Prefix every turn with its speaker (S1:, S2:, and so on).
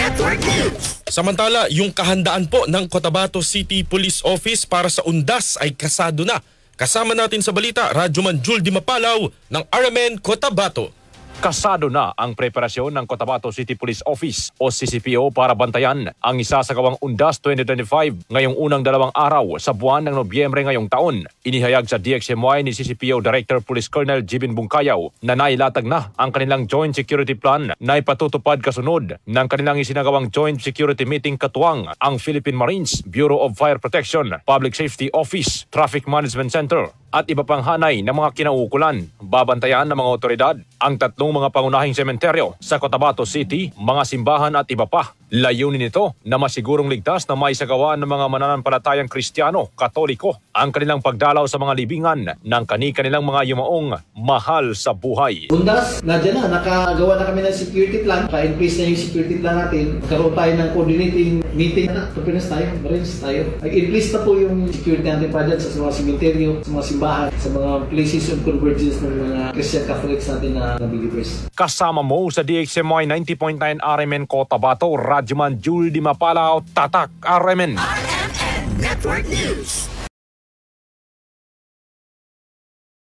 S1: Network News.
S2: Samantala, yung kahandaan po ng Cotabato City Police Office para sa undas ay kasado na. Kasama natin sa balita, Radyoman Jul Di Mapalaw ng RMN Cotabato.
S3: Kasado na ang preparasyon ng Cotabato City Police Office o CCPO para bantayan ang isasagawang Undas 2025 ngayong unang 2 araw sa buwan ng Nobyembre ngayong taon. Inihayag sa DXMY ni CCPO Director Police Colonel Jibin Bungkayaw na nailatag na ang kanilang Joint Security Plan na ipatutupad kasunod ng kanilang isinagawang Joint Security Meeting katuwang ang Philippine Marines, Bureau of Fire Protection, Public Safety Office, Traffic Management Center at iba pang hanay ng mga kinauukulan. Babantayan ng mga otoridad ang 3 mga pangunahing sementeryo sa Cotabato City, mga simbahan at iba pa. Layunin nito na masigurong ligtas na maisagawa ng mga mananampalatayang Kristiyano, Katoliko ang kanilang pagdalaw sa mga libingan ng kani-kanilang mga yumaong mahal sa buhay.
S4: Undas, nandiyan na, nakagawa na kami ng security plan, naka-increase na yung security plan natin, karoon tayo ng coordinating meeting na, Pilipinas tayo, Marines tayo. Nag-increase na po yung security natin pa dyan sa mga cemetery, sa mga simbahan, sa mga places of convergence ng mga Christian Catholics natin na believers.
S3: Kasama mo sa DXMY 90.9 RMN Cotabato, Radyoman Jul Di Mapalaw, Tatak RMN.
S1: RMN Network News.